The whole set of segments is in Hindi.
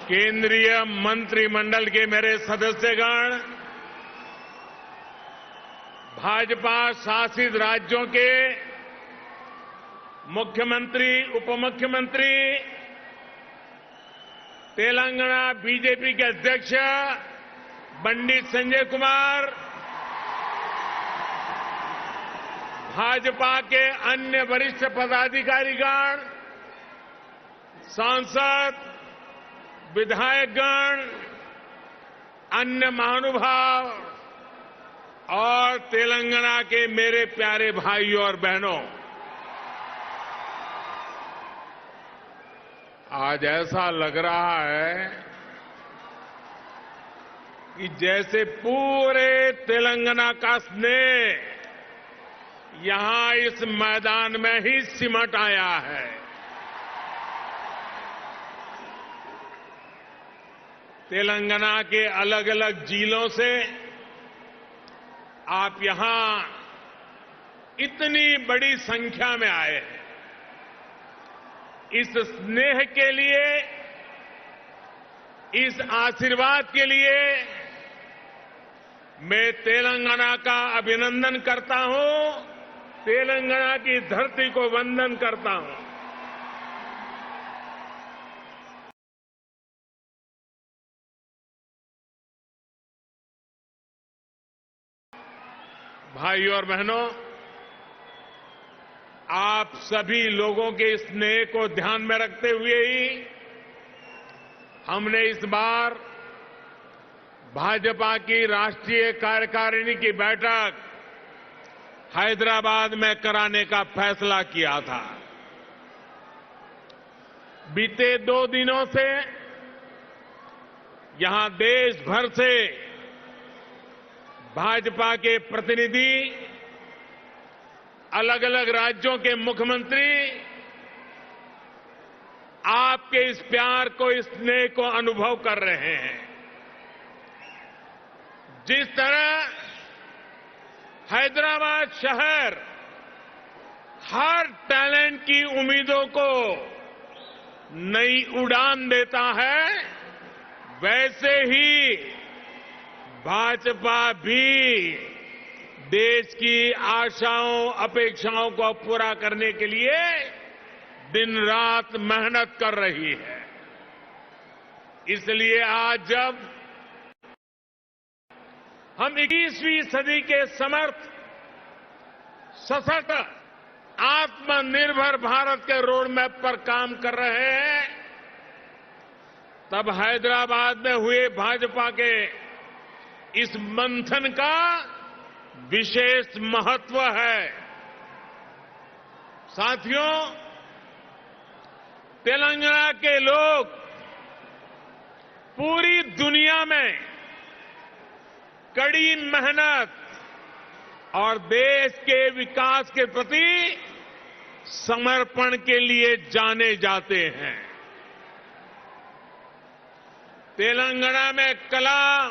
केंद्रीय मंत्रिमंडल के मेरे सदस्यगण, भाजपा शासित राज्यों के मुख्यमंत्री, उपमुख्यमंत्री, तेलंगाना बीजेपी के अध्यक्ष पंडित संजय कुमार, भाजपा के अन्य वरिष्ठ पदाधिकारीगण, सांसद, विधायकगण, अन्य महानुभाव और तेलंगाना के मेरे प्यारे भाइयों और बहनों, आज ऐसा लग रहा है कि जैसे पूरे तेलंगाना का स्नेह यहां इस मैदान में ही सिमट आया है। तेलंगाना के अलग अलग जिलों से आप यहां इतनी बड़ी संख्या में आए हैं। इस स्नेह के लिए, इस आशीर्वाद के लिए मैं तेलंगाना का अभिनंदन करता हूं, तेलंगाना की धरती को वंदन करता हूं। भाइयों और बहनों, आप सभी लोगों के स्नेह को ध्यान में रखते हुए ही हमने इस बार भाजपा की राष्ट्रीय कार्यकारिणी की बैठक हैदराबाद में कराने का फैसला किया था। बीते 2 दिनों से यहां देश भर से भाजपा के प्रतिनिधि, अलग अलग राज्यों के मुख्यमंत्री आपके इस प्यार को, इस स्नेह को अनुभव कर रहे हैं। जिस तरह हैदराबाद शहर हर टैलेंट की उम्मीदों को नई उड़ान देता है, वैसे ही भाजपा भी देश की आशाओं, अपेक्षाओं को पूरा करने के लिए दिन रात मेहनत कर रही है। इसलिए आज जब हम 21वीं सदी के समर्थ, सशक्त, आत्मनिर्भर भारत के रोड मैप पर काम कर रहे हैं, तब हैदराबाद में हुए भाजपा के इस मंथन का विशेष महत्व है। साथियों, तेलंगाना के लोग पूरी दुनिया में कड़ी मेहनत और देश के विकास के प्रति समर्पण के लिए जाने जाते हैं। तेलंगाना में कला,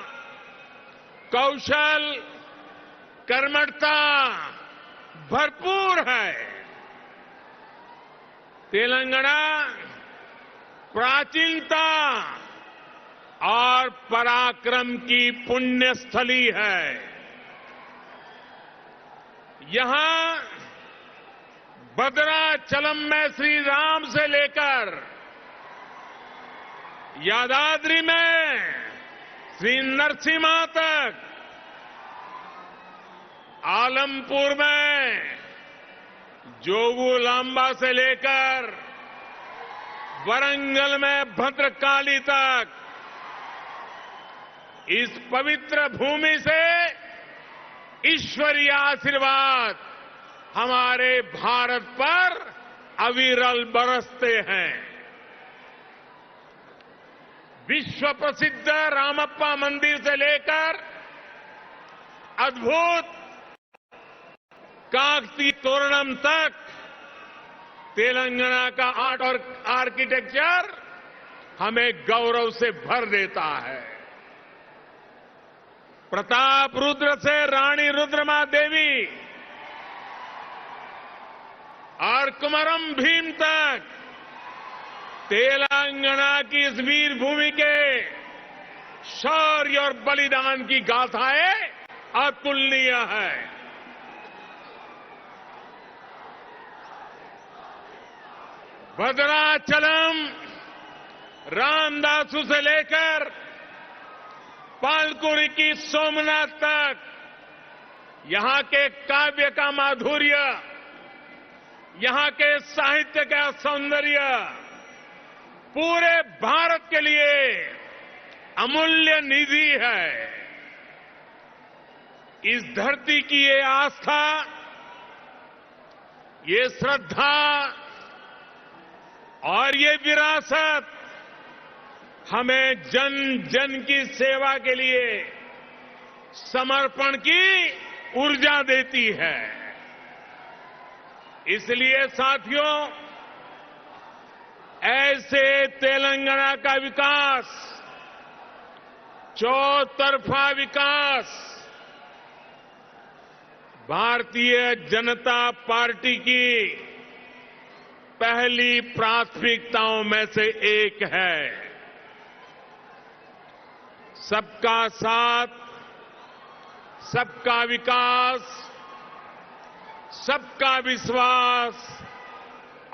कौशल, कर्मठता भरपूर है। तेलंगाना प्राचीनता और पराक्रम की पुण्य स्थली है। यहां भद्राचलम में श्री राम से लेकर यादाद्री में श्री नरसिम्हा तक, आलमपुर में जोगुलांबा से लेकर वरंगल में भद्रकाली तक, इस पवित्र भूमि से ईश्वरीय आशीर्वाद हमारे भारत पर अविरल बरसते हैं। विश्व प्रसिद्ध रामप्पा मंदिर से लेकर अद्भुत काकतीय तोरणम तक तेलंगाना का आर्ट और आर्किटेक्चर हमें गौरव से भर देता है। प्रताप रुद्र से रानी रुद्रमा देवी और कुमरम भीम तक तेलंगाना तेलंगाना की इस वीर भूमि के शौर्य और बलिदान की गाथाएं अतुलनीय है। भद्राचलम रामदासु से लेकर पालकुरी की सोमनाथ तक यहां के काव्य का माधुर्य, यहां के साहित्य का सौंदर्य पूरे भारत के लिए अमूल्य निधि है। इस धरती की ये आस्था, ये श्रद्धा और ये विरासत हमें जन जन की सेवा के लिए समर्पण की ऊर्जा देती है। इसलिए साथियों, ऐसे तेलंगाना का विकास, चौतरफा विकास भारतीय जनता पार्टी की पहली प्राथमिकताओं में से एक है। सबका साथ, सबका विकास, सबका विश्वास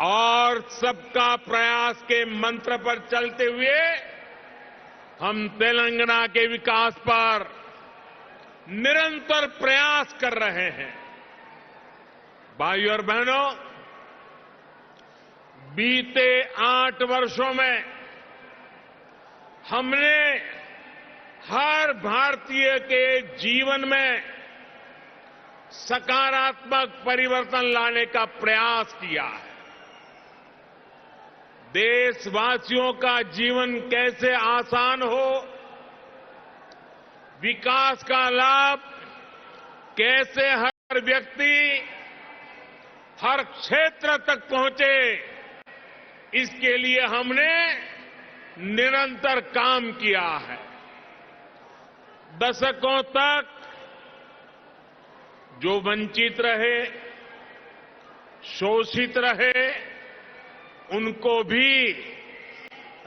और सबका प्रयास के मंत्र पर चलते हुए हम तेलंगाना के विकास पर निरंतर प्रयास कर रहे हैं। भाइयों और बहनों, बीते 8 वर्षों में हमने हर भारतीय के जीवन में सकारात्मक परिवर्तन लाने का प्रयास किया है। देशवासियों का जीवन कैसे आसान हो, विकास का लाभ कैसे हर व्यक्ति, हर क्षेत्र तक पहुंचे, इसके लिए हमने निरंतर काम किया है। दशकों तक जो वंचित रहे, शोषित रहे, उनको भी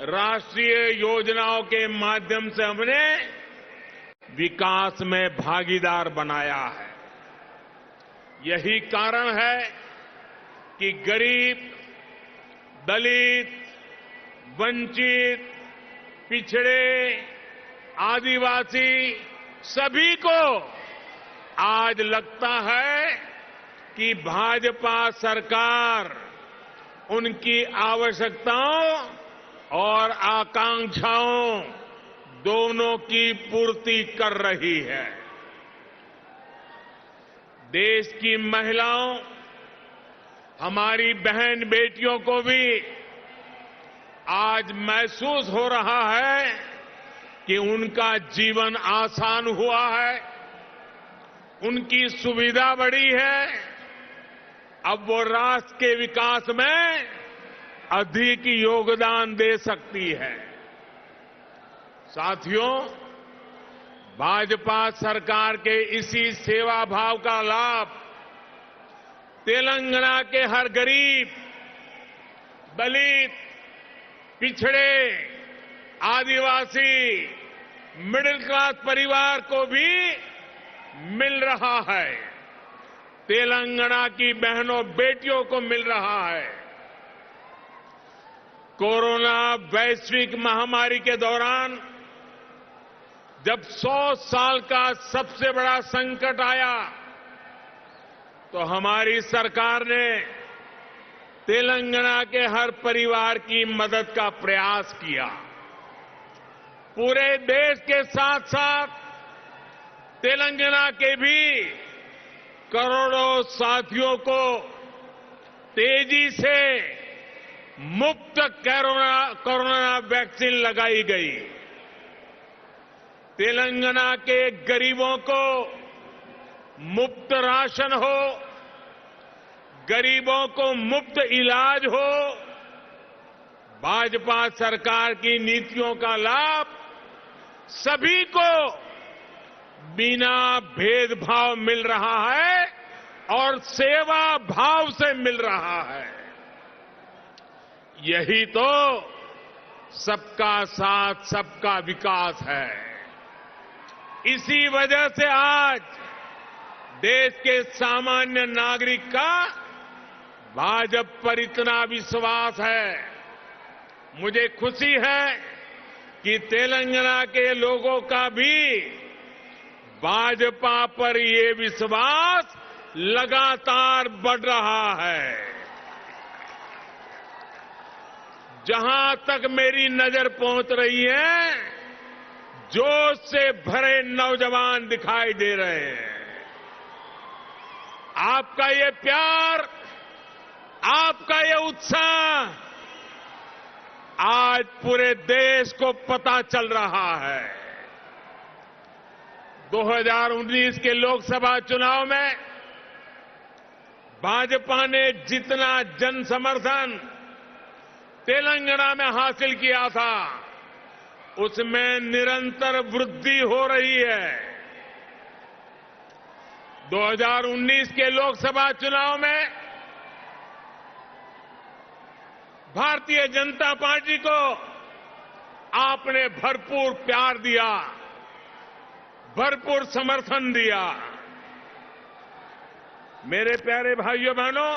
राष्ट्रीय योजनाओं के माध्यम से हमने विकास में भागीदार बनाया है। यही कारण है कि गरीब, दलित, वंचित, पिछड़े, आदिवासी सभी को आज लगता है कि भाजपा सरकार उनकी आवश्यकताओं और आकांक्षाओं दोनों की पूर्ति कर रही है। देश की महिलाओं, हमारी बहन बेटियों को भी आज महसूस हो रहा है कि उनका जीवन आसान हुआ है, उनकी सुविधा बढ़ी है। अब वो राष्ट्र के विकास में अधिक योगदान दे सकती है। साथियों, भाजपा सरकार के इसी सेवा भाव का लाभ तेलंगाना के हर गरीब, दलित, पिछड़े, आदिवासी, मिडिल क्लास परिवार को भी मिल रहा है। तेलंगाना की बहनों बेटियों को मिल रहा है। कोरोना वैश्विक महामारी के दौरान जब 100 साल का सबसे बड़ा संकट आया तो हमारी सरकार ने तेलंगाना के हर परिवार की मदद का प्रयास किया। पूरे देश के साथ साथ तेलंगाना के भी करोड़ों साथियों को तेजी से मुफ्त कोरोना वैक्सीन लगाई गई। तेलंगाना के गरीबों को मुफ्त राशन हो, गरीबों को मुफ्त इलाज हो, भाजपा सरकार की नीतियों का लाभ सभी को बिना भेदभाव मिल रहा है और सेवा भाव से मिल रहा है। यही तो सबका साथ सबका विकास है। इसी वजह से आज देश के सामान्य नागरिक का भाजपा पर इतना विश्वास है। मुझे खुशी है कि तेलंगाना के लोगों का भी भाजपा पर ये विश्वास लगातार बढ़ रहा है। जहां तक मेरी नजर पहुंच रही है, जोश से भरे नौजवान दिखाई दे रहे हैं। आपका ये प्यार, आपका ये उत्साह आज पूरे देश को पता चल रहा है। 2019 के लोकसभा चुनाव में भाजपा ने जितना जन समर्थन तेलंगाना में हासिल किया था, उसमें निरंतर वृद्धि हो रही है। 2019 के लोकसभा चुनाव में भारतीय जनता पार्टी को आपने भरपूर प्यार दिया, भरपूर समर्थन दिया। मेरे प्यारे भाइयों बहनों,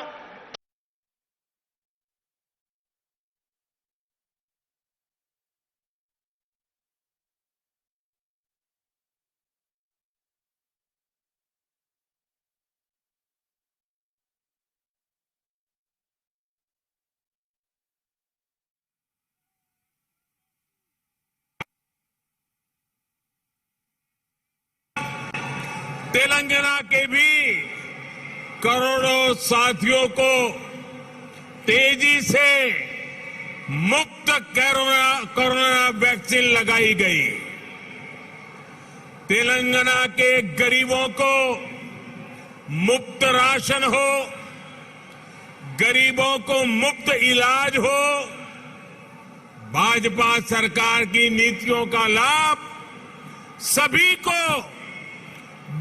तेलंगाना के भी करोड़ों साथियों को तेजी से मुफ्त कोरोना वैक्सीन लगाई गई। तेलंगाना के गरीबों को मुफ्त राशन हो, गरीबों को मुफ्त इलाज हो, भाजपा सरकार की नीतियों का लाभ सभी को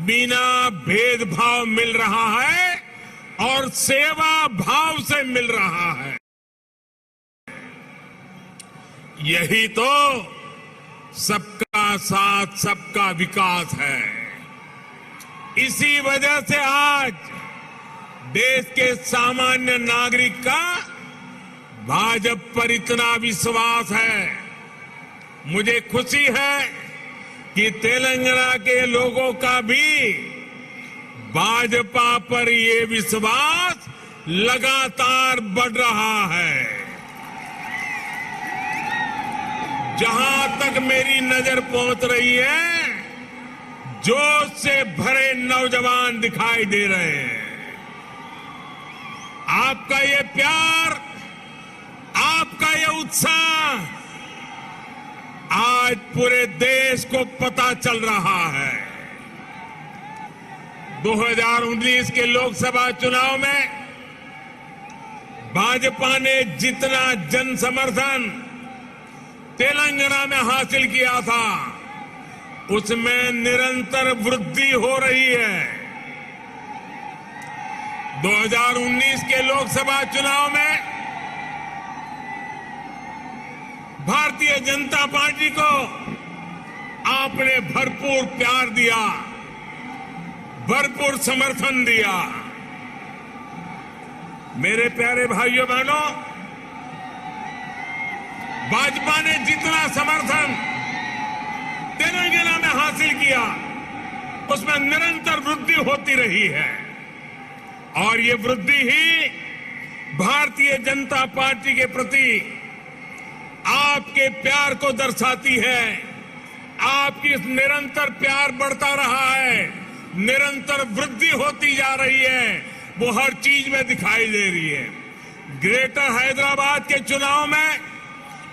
बिना भेदभाव मिल रहा है और सेवा भाव से मिल रहा है। यही तो सबका साथ सबका विकास है। इसी वजह से आज देश के सामान्य नागरिक का भाजपा पर इतना विश्वास है। मुझे खुशी है कि तेलंगाना के लोगों का भी भाजपा पर ये विश्वास लगातार बढ़ रहा है। जहां तक मेरी नजर पहुंच रही है, जोश से भरे नौजवान दिखाई दे रहे हैं। आपका ये प्यार, आपका ये उत्साह आज पूरे देश को पता चल रहा है। 2019 के लोकसभा चुनाव में भाजपा ने जितना जन समर्थन तेलंगाना में हासिल किया था, उसमें निरंतर वृद्धि हो रही है। 2019 के लोकसभा चुनाव में भारतीय जनता पार्टी को आपने भरपूर प्यार दिया, भरपूर समर्थन दिया। मेरे प्यारे भाइयों बहनों, भाजपा ने जितना समर्थन तेलंगाना में हासिल किया, उसमें निरंतर वृद्धि होती रही है। और ये वृद्धि ही भारतीय जनता पार्टी के प्रति आपके प्यार को दर्शाती है। आपकी इस निरंतर प्यार बढ़ता रहा है, निरंतर वृद्धि होती जा रही है, वो हर चीज में दिखाई दे रही है। ग्रेटर हैदराबाद के चुनाव में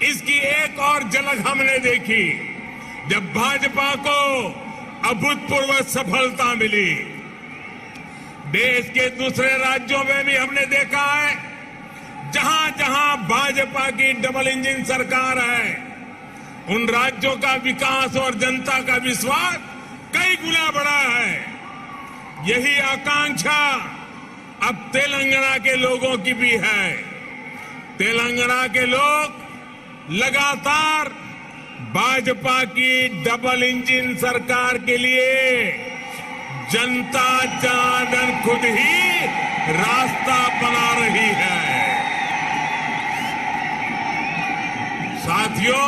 इसकी एक और झलक हमने देखी, जब भाजपा को अभूतपूर्व सफलता मिली। देश के दूसरे राज्यों में भी हमने देखा है, जहां जहां भाजपा की डबल इंजन सरकार है, उन राज्यों का विकास और जनता का विश्वास कई गुना बढ़ा है। यही आकांक्षा अब तेलंगाना के लोगों की भी है। तेलंगाना के लोग लगातार भाजपा की डबल इंजन सरकार के लिए जनता जनार्दन खुद ही रास्ता बना रही है। साथियों,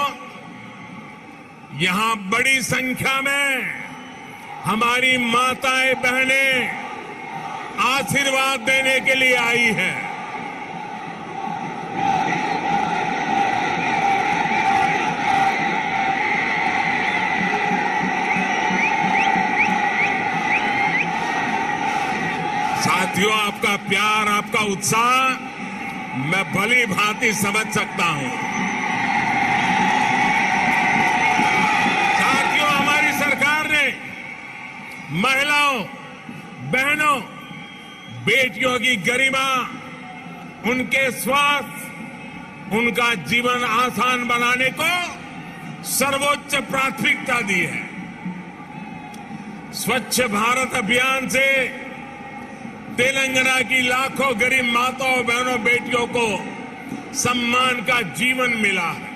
यहां बड़ी संख्या में हमारी माताएं बहनें आशीर्वाद देने के लिए आई हैं। साथियों, आपका प्यार, आपका उत्साह मैं भली भांति समझ सकता हूं। साथियों, हमारी सरकार ने महिलाओं, बहनों, बेटियों की गरिमा, उनके स्वास्थ्य, उनका जीवन आसान बनाने को सर्वोच्च प्राथमिकता दी है। स्वच्छ भारत अभियान से तेलंगाना की लाखों गरीब माताओं, बहनों, बेटियों को सम्मान का जीवन मिला है।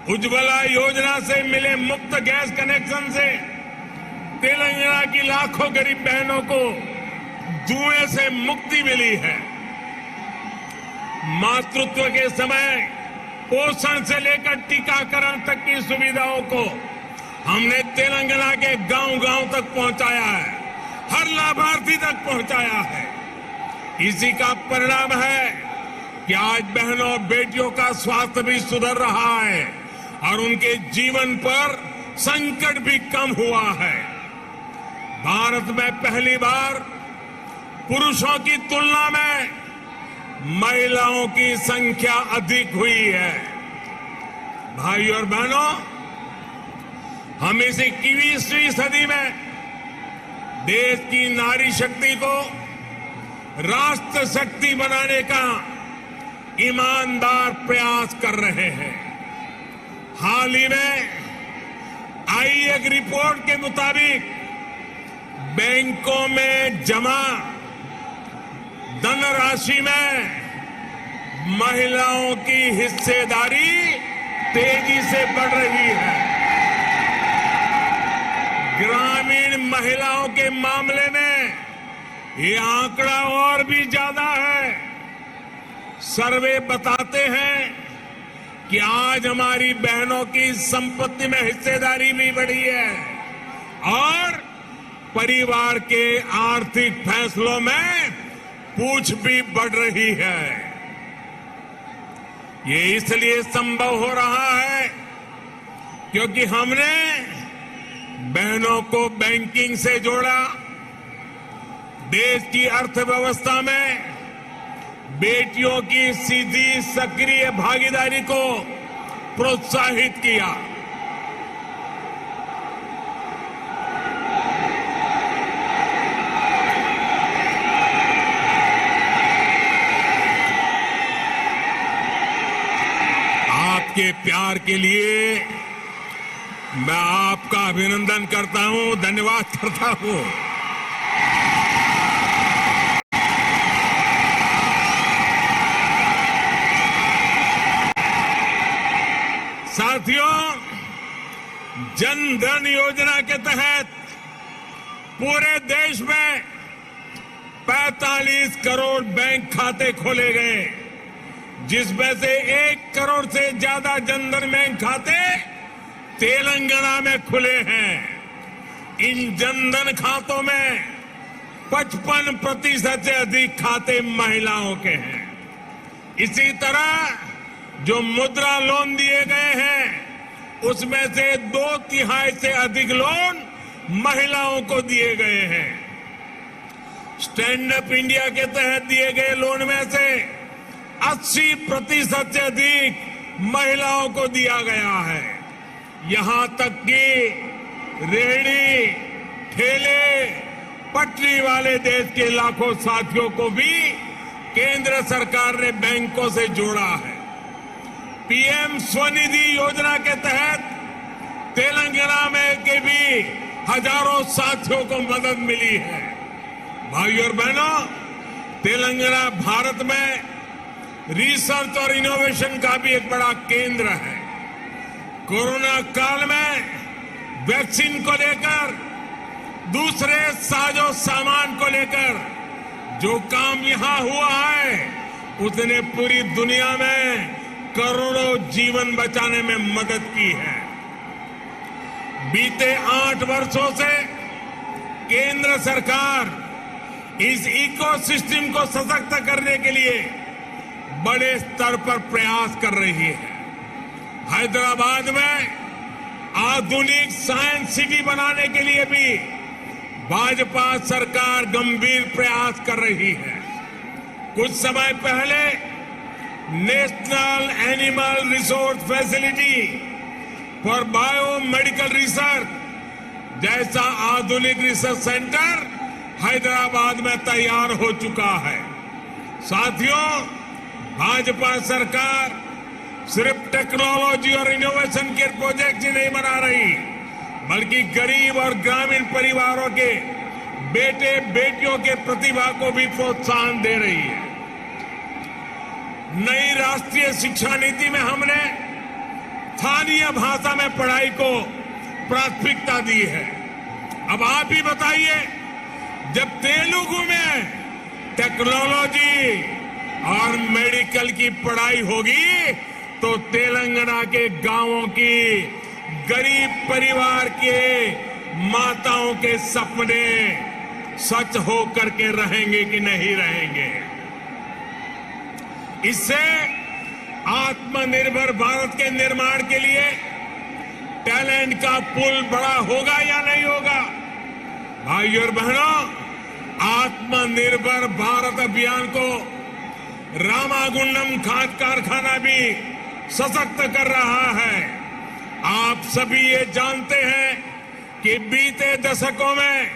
उज्ज्वला योजना से मिले मुफ्त गैस कनेक्शन से तेलंगाना की लाखों गरीब बहनों को जुए से मुक्ति मिली है। मातृत्व के समय पोषण से लेकर टीकाकरण तक की सुविधाओं को हमने तेलंगाना के गांव-गांव तक पहुंचाया है, हर लाभार्थी तक पहुंचाया है। इसी का परिणाम है कि आज बहनों, बेटियों का स्वास्थ्य भी सुधर रहा है और उनके जीवन पर संकट भी कम हुआ है। भारत में पहली बार पुरुषों की तुलना में महिलाओं की संख्या अधिक हुई है। भाइयों और बहनों, हम इस 21वीं सदी में देश की नारी शक्ति को राष्ट्र शक्ति बनाने का ईमानदार प्रयास कर रहे हैं। हाल ही में आई एक रिपोर्ट के मुताबिक बैंकों में जमा धनराशि में महिलाओं की हिस्सेदारी तेजी से बढ़ रही है। ग्रामीण महिलाओं के मामले में ये आंकड़ा और भी ज्यादा है। सर्वे बताते हैं कि आज हमारी बहनों की संपत्ति में हिस्सेदारी भी बढ़ी है और परिवार के आर्थिक फैसलों में पूछ भी बढ़ रही है। ये इसलिए संभव हो रहा है क्योंकि हमने बहनों को बैंकिंग से जोड़ा, देश की अर्थव्यवस्था में बेटियों की सीधी सक्रिय भागीदारी को प्रोत्साहित किया। आपके प्यार के लिए मैं आपका अभिनंदन करता हूं, धन्यवाद करता हूं। साथियों, जन धन योजना के तहत पूरे देश में 45 करोड़ बैंक खाते खोले गए, जिसमें से 1 करोड़ से ज्यादा जनधन बैंक खाते तेलंगाना में खुले हैं। इन जनधन खातों में 55% से अधिक खाते महिलाओं के हैं। इसी तरह जो मुद्रा लोन दिए गए हैं उसमें से 2/3 से अधिक लोन महिलाओं को दिए गए हैं। स्टैंड अप इंडिया के तहत दिए गए लोन में से 80% से अधिक महिलाओं को दिया गया है। यहां तक कि रेहड़ी, ठेले, पटरी वाले देश के लाखों साथियों को भी केंद्र सरकार ने बैंकों से जोड़ा है। पीएम स्वनिधि योजना के तहत तेलंगाना में के भी हजारों साथियों को मदद मिली है। भाइयों और बहनों, तेलंगाना भारत में रिसर्च और इनोवेशन का भी एक बड़ा केंद्र है। कोरोना काल में वैक्सीन को लेकर, दूसरे साजो सामान को लेकर जो काम यहां हुआ है, उसने पूरी दुनिया में करोड़ों जीवन बचाने में मदद की है। बीते 8 वर्षों से केंद्र सरकार इस इकोसिस्टम को सशक्त करने के लिए बड़े स्तर पर प्रयास कर रही है। हैदराबाद में आधुनिक साइंस सिटी बनाने के लिए भी भाजपा सरकार गंभीर प्रयास कर रही है। कुछ समय पहले national animal resource facility for biomedical research जैसा आधुनिक रिसर्च सेंटर हैदराबाद में तैयार हो चुका है। साथियों, भाजपा सरकार सिर्फ टेक्नोलॉजी और इनोवेशन के प्रोजेक्ट ही नहीं बना रही, बल्कि गरीब और ग्रामीण परिवारों के बेटे बेटियों के प्रतिभा को भी प्रोत्साहन दे रही है। नई राष्ट्रीय शिक्षा नीति में हमने स्थानीय भाषा में पढ़ाई को प्राथमिकता दी है। अब आप ही बताइए, जब तेलुगु में टेक्नोलॉजी और मेडिकल की पढ़ाई होगी तो तेलंगाना के गांवों की गरीब परिवार के माताओं के सपने सच हो करके रहेंगे कि नहीं रहेंगे। इससे आत्मनिर्भर भारत के निर्माण के लिए टैलेंट का पुल बड़ा होगा या नहीं होगा? भाइयों और बहनों, आत्मनिर्भर भारत अभियान को रामागुंडम खाद कारखाना भी सशक्त कर रहा है। आप सभी ये जानते हैं कि बीते दशकों में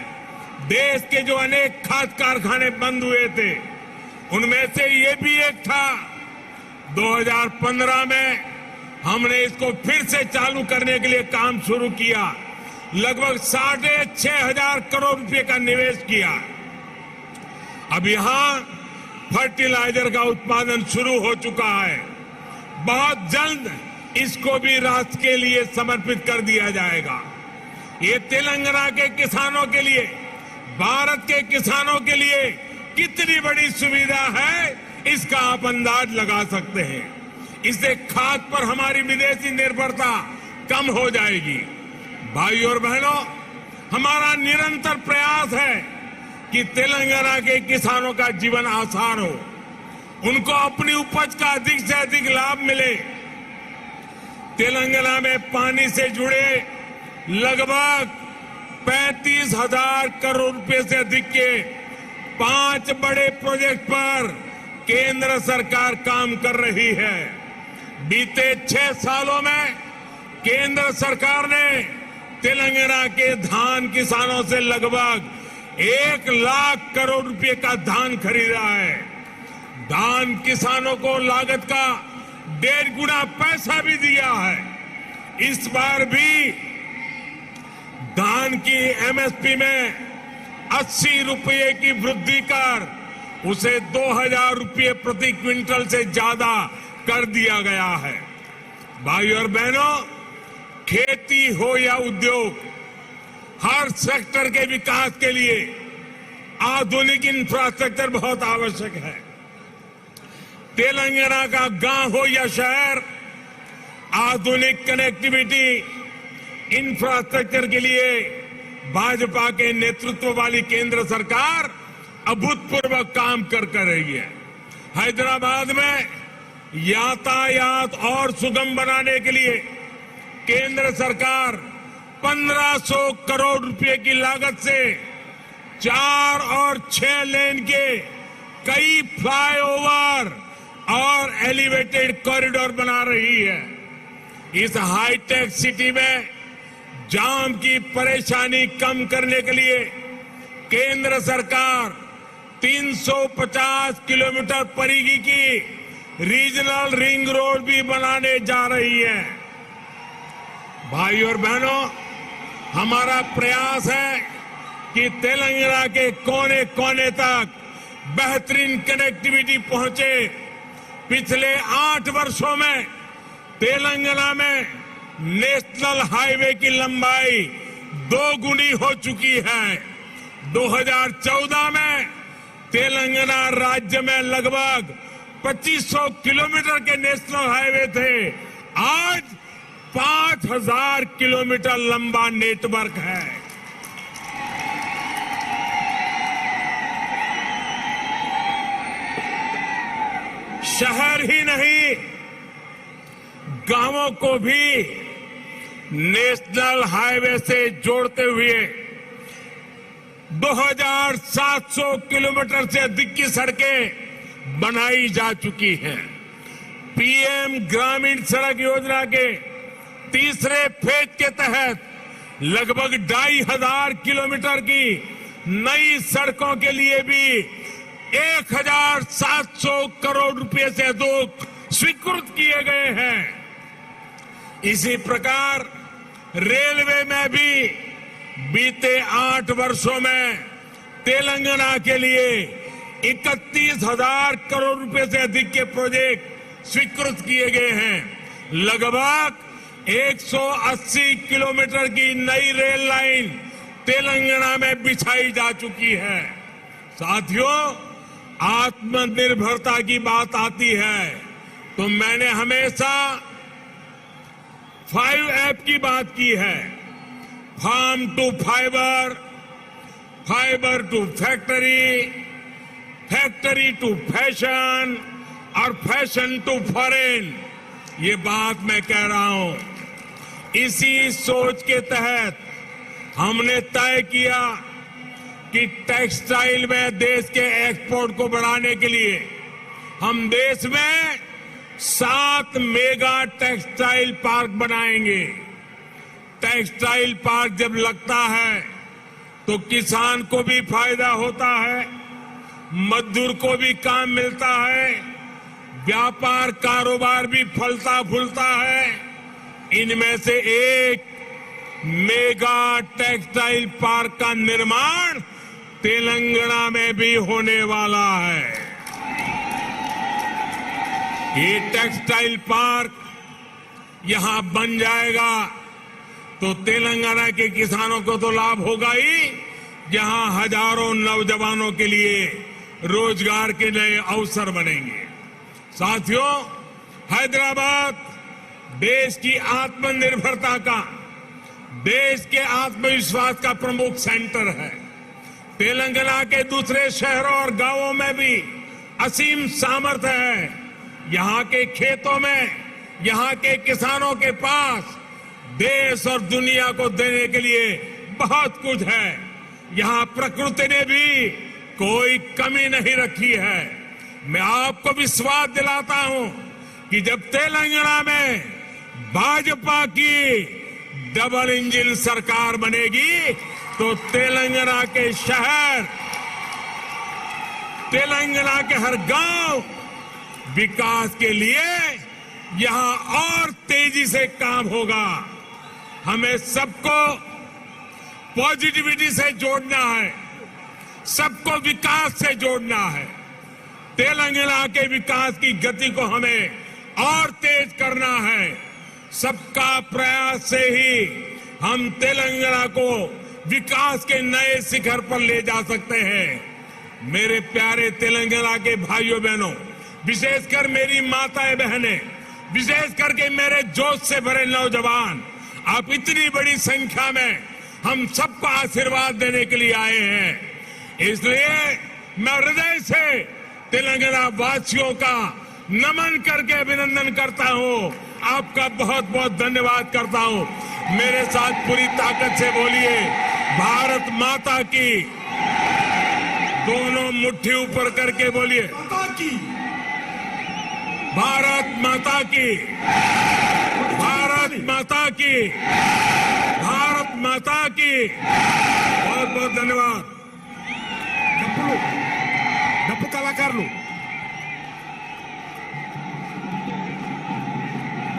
देश के जो अनेक खाद कारखाने बंद हुए थे, उनमें से ये भी एक था। 2015 में हमने इसको फिर से चालू करने के लिए काम शुरू किया। लगभग 6,500 करोड़ रुपए का निवेश किया। अब यहां फर्टिलाइजर का उत्पादन शुरू हो चुका है। बहुत जल्द इसको भी राष्ट्र के लिए समर्पित कर दिया जाएगा। ये तेलंगाना के किसानों के लिए, भारत के किसानों के लिए कितनी बड़ी सुविधा है, इसका आप अंदाज लगा सकते हैं। इससे खाद पर हमारी विदेशी निर्भरता कम हो जाएगी। भाइयों और बहनों, हमारा निरंतर प्रयास है कि तेलंगाना के किसानों का जीवन आसान हो, उनको अपनी उपज का अधिक से अधिक लाभ मिले। तेलंगाना में पानी से जुड़े लगभग 35,000 करोड़ रुपए से अधिक के 5 बड़े प्रोजेक्ट पर केंद्र सरकार काम कर रही है। बीते 6 सालों में केंद्र सरकार ने तेलंगाना के धान किसानों से लगभग 1 लाख करोड़ रुपए का धान खरीदा है। धान किसानों को लागत का 1.5 गुना पैसा भी दिया है। इस बार भी धान की एमएसपी में 80 रुपये की वृद्धि कर उसे 2,000 रुपये प्रति क्विंटल से ज्यादा कर दिया गया है। भाइयों और बहनों, खेती हो या उद्योग, हर सेक्टर के विकास के लिए आधुनिक इंफ्रास्ट्रक्चर बहुत आवश्यक है। तेलंगाना का गांव हो या शहर, आधुनिक कनेक्टिविटी इंफ्रास्ट्रक्चर के लिए भाजपा के नेतृत्व वाली केंद्र सरकार अभूतपूर्व काम कर रही है। हैदराबाद में यातायात और सुगम बनाने के लिए केंद्र सरकार 1,500 करोड़ रुपए की लागत से 4 और 6 लेन के कई फ्लाईओवर और एलिवेटेड कॉरिडोर बना रही है। इस हाईटेक सिटी में जाम की परेशानी कम करने के लिए केंद्र सरकार 350 किलोमीटर परिधि की रीजनल रिंग रोड भी बनाने जा रही है। भाइयों और बहनों, हमारा प्रयास है कि तेलंगाना के कोने कोने तक बेहतरीन कनेक्टिविटी पहुंचे। पिछले 8 वर्षों में तेलंगाना में नेशनल हाईवे की लंबाई 2 गुनी हो चुकी है। 2014 में तेलंगाना राज्य में लगभग 2500 किलोमीटर के नेशनल हाईवे थे। आज 5000 किलोमीटर लंबा नेटवर्क है। शहर ही नहीं, गांवों को भी नेशनल हाईवे से जोड़ते हुए 2700 किलोमीटर से अधिक की सड़कें बनाई जा चुकी हैं। पीएम ग्रामीण सड़क योजना के तीसरे फेज के तहत लगभग 2500 किलोमीटर की नई सड़कों के लिए भी 1700 करोड़ रुपए से अधिक स्वीकृत किए गए हैं। इसी प्रकार रेलवे में भी बीते 8 वर्षों में तेलंगाना के लिए 31,000 करोड़ रुपए से अधिक के प्रोजेक्ट स्वीकृत किए गए हैं। लगभग 180 किलोमीटर की नई रेल लाइन तेलंगाना में बिछाई जा चुकी है। साथियों, आत्मनिर्भरता की बात आती है तो मैंने हमेशा 5 की बात की है। Farm to fibre, fibre to factory, factory to fashion और फैशन टू फॉरेन। ये बात मैं कह रहा हूं। इसी सोच के तहत हमने तय किया कि टेक्सटाइल में देश के एक्सपोर्ट को बढ़ाने के लिए हम देश में 7 मेगा टेक्सटाइल पार्क बनाएंगे। टेक्सटाइल पार्क जब लगता है तो किसान को भी फायदा होता है, मजदूर को भी काम मिलता है, व्यापार कारोबार भी फलता फूलता है। इनमें से एक मेगा टेक्सटाइल पार्क का निर्माण तेलंगाना में भी होने वाला है। ये टेक्सटाइल पार्क यहां बन जाएगा तो तेलंगाना के किसानों को तो लाभ होगा ही, जहां हजारों नौजवानों के लिए रोजगार के नए अवसर बनेंगे। साथियों, हैदराबाद देश की आत्मनिर्भरता का, देश के आत्मविश्वास का प्रमुख सेंटर है। तेलंगाना के दूसरे शहरों और गांवों में भी असीम सामर्थ्य है। यहां के खेतों में, यहां के किसानों के पास देश और दुनिया को देने के लिए बहुत कुछ है। यहां प्रकृति ने भी कोई कमी नहीं रखी है। मैं आपको विश्वास दिलाता हूं कि जब तेलंगाना में भाजपा की डबल इंजन सरकार बनेगी तो तेलंगाना के शहर, तेलंगाना के हर गांव विकास के लिए यहां और तेजी से काम होगा। हमें सबको पॉजिटिविटी से जोड़ना है, सबको विकास से जोड़ना है। तेलंगाना के विकास की गति को हमें और तेज करना है। सबका प्रयास से ही हम तेलंगाना को विकास के नए शिखर पर ले जा सकते हैं। मेरे प्यारे तेलंगाना के भाइयों बहनों, विशेषकर मेरी माताएं बहनें, विशेष करके मेरे जोश से भरे नौजवान, आप इतनी बड़ी संख्या में हम सबको आशीर्वाद देने के लिए आए हैं। इसलिए मैं हृदय से तेलंगाना वासियों का नमन करके अभिनंदन करता हूं। आपका बहुत बहुत धन्यवाद करता हूं। मेरे साथ पूरी ताकत से बोलिए, भारत माता की। दोनों मुट्ठी ऊपर करके बोलिए, भारत माता की, भारत माता की, भारत माता की। बहुत बहुत धन्यवाद। డప్పు కళాకారులు